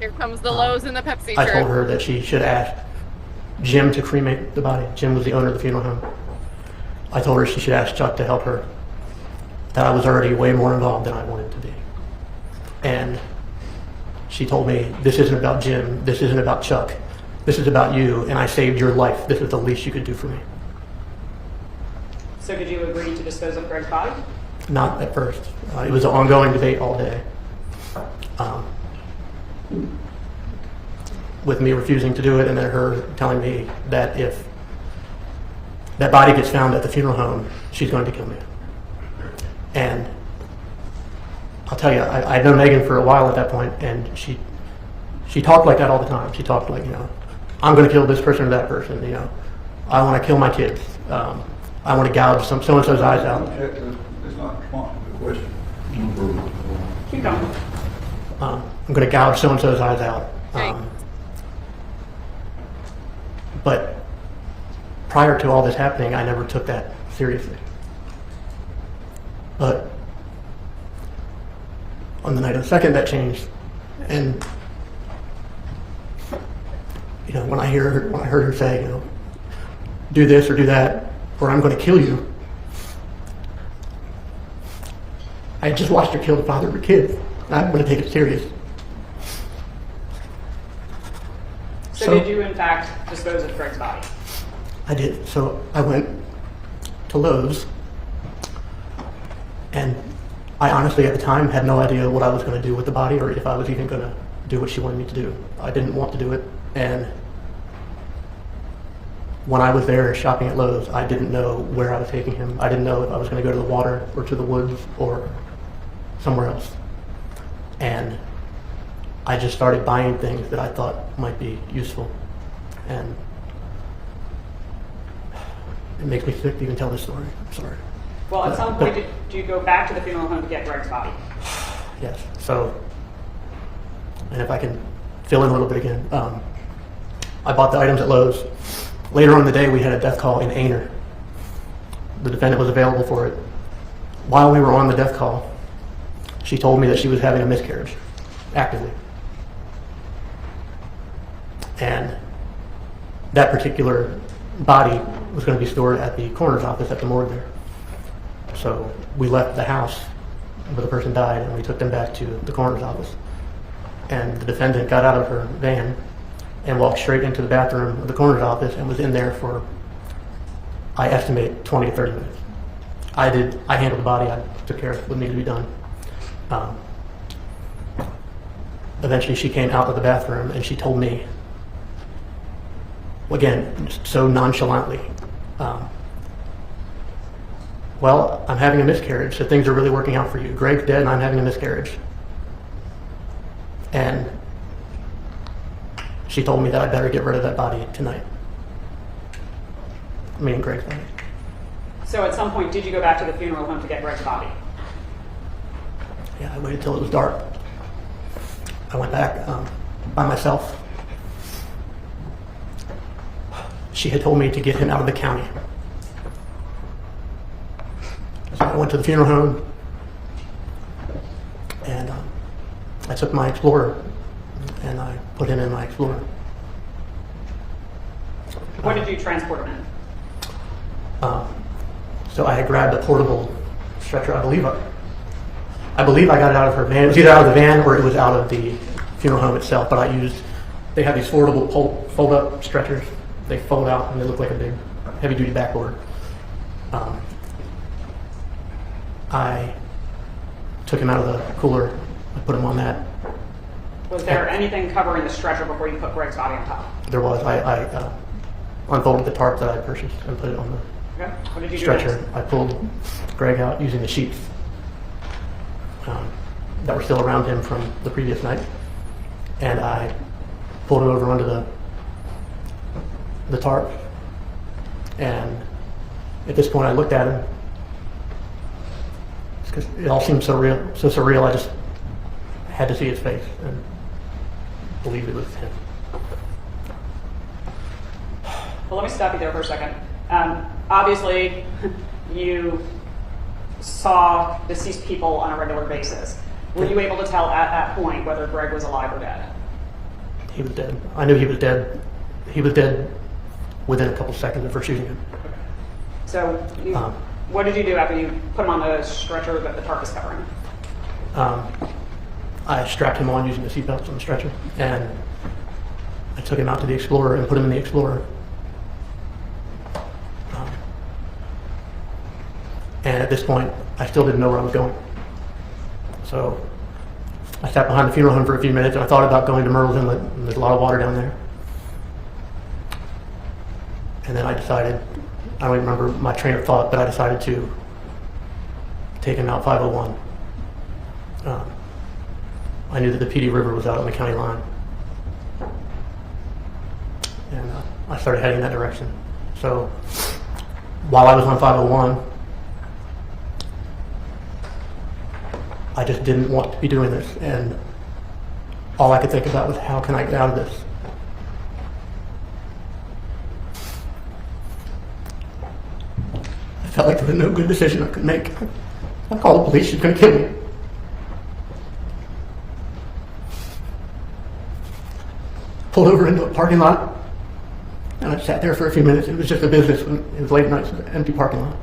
Here comes the Lowe's and the Pepsi I told shirt. her that she should ask Jim to cremate the body. Jim was the owner of the funeral home. I told her she should ask Chuck to help her, that I was already way more involved than I wanted to be. And she told me, this isn't about Jim, this isn't about Chuck, this is about you, and I saved your life. This is the least you could do for me. So did you agree to dispose of Greg's body? Not at first. It was an ongoing debate all day. With me refusing to do it, and then her telling me that if that body gets found at the funeral home, she's going to kill me. And I'll tell you, I'd known Meagan for a while at that point, and she talked like that all the time. She talked like, I'm going to kill this person or that person. I want to kill my kids. I want to gouge so-and-so's eyes out. It's not responsive to the question. Keep going. I'm going to gouge so-and-so's eyes out. Okay. But prior to all this happening, I never took that seriously. But on the night of the second, that changed. And when I heard her say, do this or do that, or I'm going to kill you. I had just watched her kill the father of her kids. I'm going to take it serious. So did you, in fact, dispose of Greg's body? I did. So I went to Lowe's, and I honestly at the time had no idea what I was going to do with the body, or if I was even going to do what she wanted me to do. I didn't want to do it, and when I was there shopping at Lowe's, I didn't know where I was taking him. I didn't know if I was going to go to the water or to the woods or somewhere else. And I just started buying things that I thought might be useful. And it makes me sick to even tell this story. I'm sorry. Well, at some point, did you go back to the funeral home to get Greg's body? Yes. So, and if I can fill in a little bit again, I bought the items at Lowe's. Later on in the day, we had a death call in Aner. The defendant was available for it. While we were on the death call, she told me that she was having a miscarriage, actively. And that particular body was going to be stored at the coroner's office at the morgue there. So we left the house where the person died, and we took them back to the coroner's office. And the defendant got out of her van and walked straight into the bathroom of the coroner's office and was in there for, I estimate, 20 to 30 minutes. I handled the body, I took care of what needed to be done. Eventually she came out of the bathroom and she told me, again, so nonchalantly, well, I'm having a miscarriage, so things are really working out for you. Greg's dead and I'm having a miscarriage. And she told me that I better get rid of that body tonight. Me and Greg's body. So at some point, did you go back to the funeral home to get Greg's body? Yeah, I waited till it was dark. I went back by myself. She had told me to get him out of the county. So I went to the funeral home, and I took my Explorer and I put him in my Explorer. What did you transport him in? So I had grabbed a portable stretcher. I believe I got it out of her van. It was either out of the van or it was out of the funeral home itself. But they have these foldable fold-up stretchers. They fold out and they look like a big heavy-duty backboard. I took him out of the cooler. I put him on that. Was there anything covering the stretcher before you put Greg's body on top? There was. I unfolded the tarp that I purchased and put it on the Okay. What did you do stretcher. next? I pulled Greg out using the sheets that were still around him from the previous night, and I pulled him over onto the tarp. And at this point, I looked at him because it all seemed so surreal. I just had to see his face and believe it was him. Well, let me stop you there for a second. Obviously, you saw deceased people on a regular basis. Were you able to tell at that point whether Greg was alive or dead? He was dead. I knew he was dead. He was dead within a couple seconds of her shooting him. So, what did you do after you put him on the stretcher that the tarp is covering? I strapped him on using the seatbelts on the stretcher, and I took him out to the Explorer and put him in the Explorer. And at this point, I still didn't know where I was going. So I sat behind the funeral home for a few minutes, and I thought about going to Myrtle's Inlet, and there's a lot of water down there. And then I decided, I don't even remember my train of thought, but I decided to take him out 501. I knew that the PD River was out on the county line. And I started heading that direction. So while I was on 501, I just didn't want to be doing this. And all I could think about was, how can I get out of this? I felt like there was no good decision I could make. I called the police, she's going to kill me. Pulled over into a parking lot, and I sat there for a few minutes. It was just a business. It was late night, so it was an empty parking lot.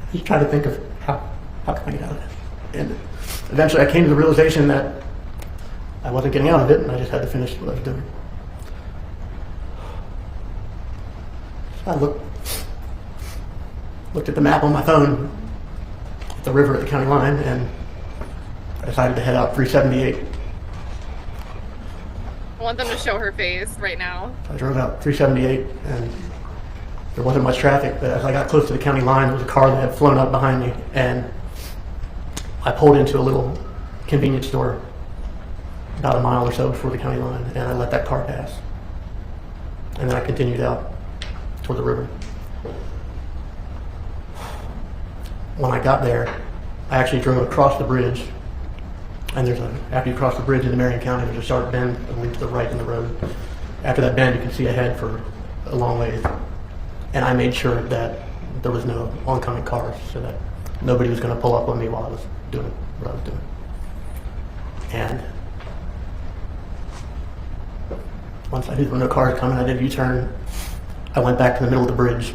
I just tried to think of how can I get out of this. And eventually I came to the realization that I wasn't getting out of it, and I just had to finish what I was doing. So I looked at the map on my phone, at the river at the county line, and I decided to head out 378. I want them to show her face right now. I drove out 378, and there wasn't much traffic, but as I got close to the county line, there was a car that had flown up behind me, and I pulled into a little convenience store about a mile or so before the county line, and I let that car pass. And then I continued out toward the river. When I got there, I actually drove across the bridge, and after you cross the bridge into Marion County, there's a sharp bend that leads to the right in the road. After that bend, you can see ahead for a long ways. And I made sure that there was no oncoming cars, so that nobody was going to pull up on me while I was doing what I was doing. And once I knew there were no cars coming, I did a U-turn. I went back to the middle of the bridge,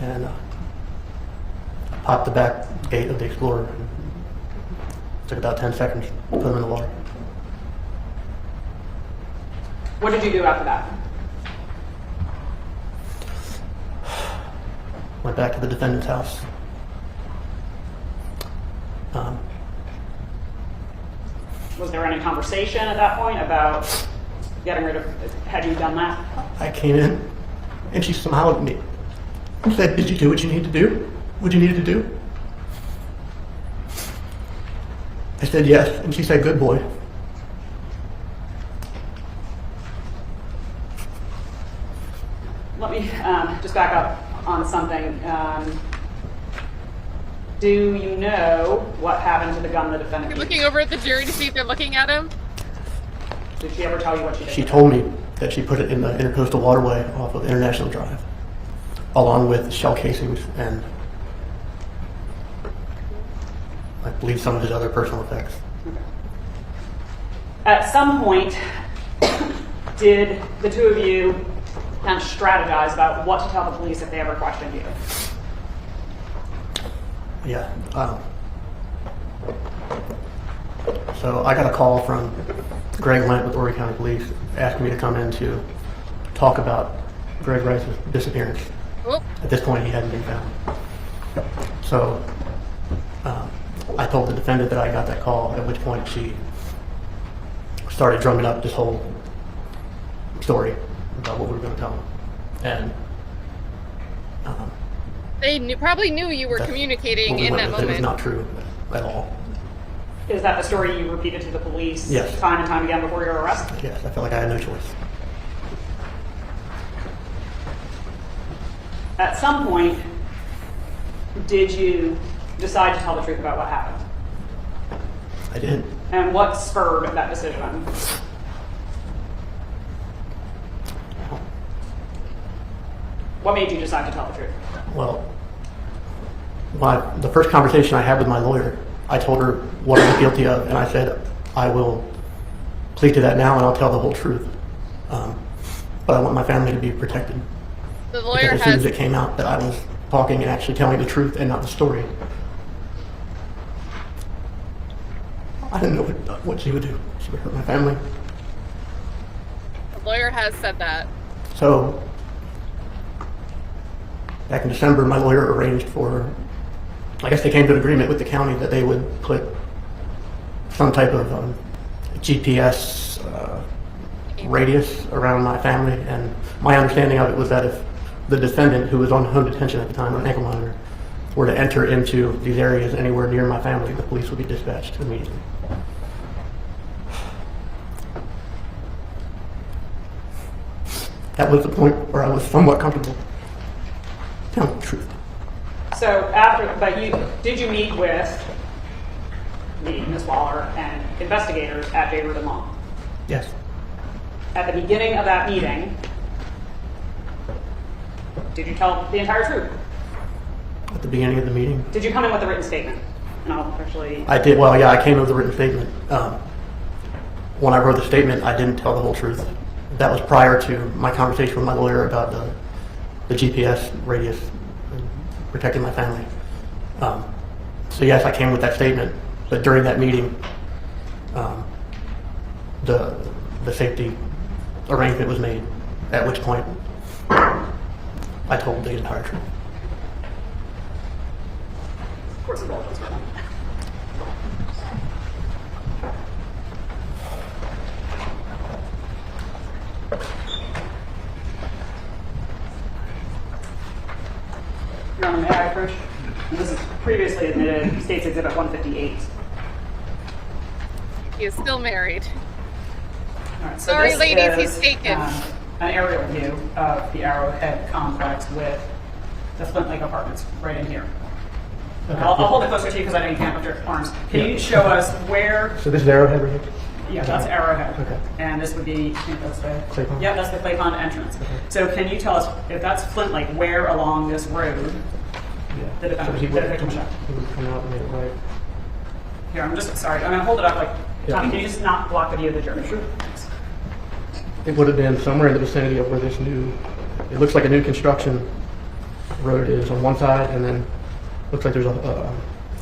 and popped the back gate of the Explorer. Took about 10 seconds to put them in the water. What did you do after that? Went back to the defendant's house. Was there any conversation at that point about getting rid of, had you done that? I came in, and she smiled at me and said, "Did you do what you need to do? What you needed to do?" I said, "Yes," and she said, "Good boy." Let me just back up on something. Do you know what happened to the gun the defendant You're used? looking over at the jury to see if they're looking at him. Did she ever tell you what she did? She told me that she put it in the intercoastal waterway off of International Drive, along with shell casings and I believe some of his other personal effects. Okay. At some point, did the two of you kind of strategize about what to tell the police if they ever questioned you? Yeah. So I got a call from Greg Lent with Horry County Police asking me to come in to talk about Greg Rice's disappearance. Oh, At this point, he hadn't been found. So I told the defendant that I got that call, at which point she started drumming up this whole story about what we were going to tell him. And they probably knew you were that's communicating what we in went that with. It was moment. not true at all. Is that the story you repeated to the police Yes. time and time again before your arrest? Yes, I felt like I had no choice. At some point, did you decide to tell the truth about what happened? I did. And what spurred that decision? What made you decide to tell the truth? Well, the first conversation I had with my lawyer, I told her what I was guilty of, and I said, I will plead to that now and I'll tell the whole truth. But I want my family to be protected. The lawyer Because as soon has as it came out that I was talking and actually telling the truth and not the story, I didn't know what she would do. She would hurt my family. the lawyer has said that. So, back in December, my lawyer arranged for, I guess they came to an agreement with the county that they would put some type of GPS radius around my family. And my understanding of it was that if the defendant, who was on home detention at the time on an ankle monitor, were to enter into these areas anywhere near my family, the police would be dispatched immediately. That was the point where I was somewhat comfortable telling the truth. So did you meet with Ms. Waller and investigators at J. Rudin Law? Yes. At the beginning of that meeting, did you tell the entire truth? At the beginning of the meeting, Did you come in with a written statement? And I'll actually. I did. Well, yeah, I came with a written statement. When I wrote the statement, I didn't tell the whole truth. That was prior to my conversation with my lawyer about the GPS radius and protecting my family. So yes, I came with that statement. But during that meeting, the safety arrangement was made. At which point, I told the entire truth. Of course, indulgence for them. Your Honor, may I approach? This is previously admitted State's Exhibit 158. He is still married. All right, so Sorry, this ladies, is, he's taken. An aerial view of the Arrowhead complex with the Flint Lake Apartments right in here. Okay. I'll hold it closer to you because I know you can't with your arms. Can you show us where? So this is Arrowhead right here? Yeah, that's Arrowhead. Okay. And this would be, I think that's the Clay Pond? Yeah, that's the Clay Pond entrance. Okay. So can you tell us if that's Flint Lake, where along this road Yeah. the defendant, So the victim shot? He would come out and make it right. Here, I'm just sorry. I'm gonna hold it up like Yeah. Tommy. Can you just not block the view of the jury? Sure. Thanks. It would have been somewhere in the vicinity of where this new, it looks like a new construction road is on one side, and then looks like there's a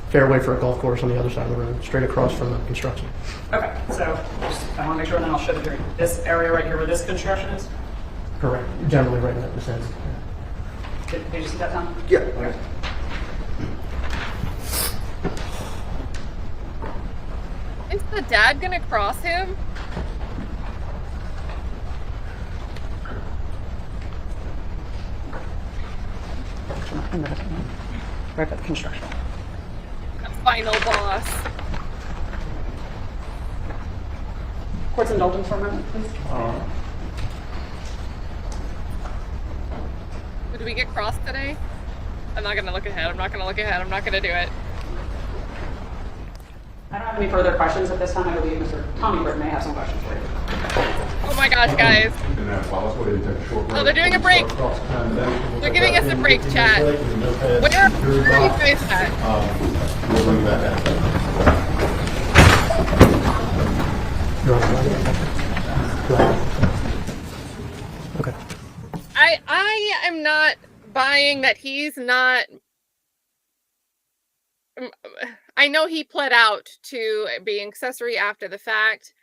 fairway for a golf course on the other side of the road, straight across from the construction. Okay, so I want to make sure, and then I'll show the jury. This area right here where this construction is. Correct. Generally right in that vicinity. Did you see that, Tom? Yeah. Okay. Is the dad gonna cross him? Right at the construction. The final boss. Court's indulgence for a moment, please. Did we get crossed today? I'm not gonna look ahead. I'm not gonna look ahead. I'm not gonna do it. I don't have any further questions at this time. I believe Mr. Tommy Britt may have some questions for you. Oh my gosh, guys. Oh, Oh, they're doing a break. They're giving us a break, chat. Where are you guys at? We'll bring that down. Okay. I am not buying that he's not. I know he pled out to being accessory after the fact,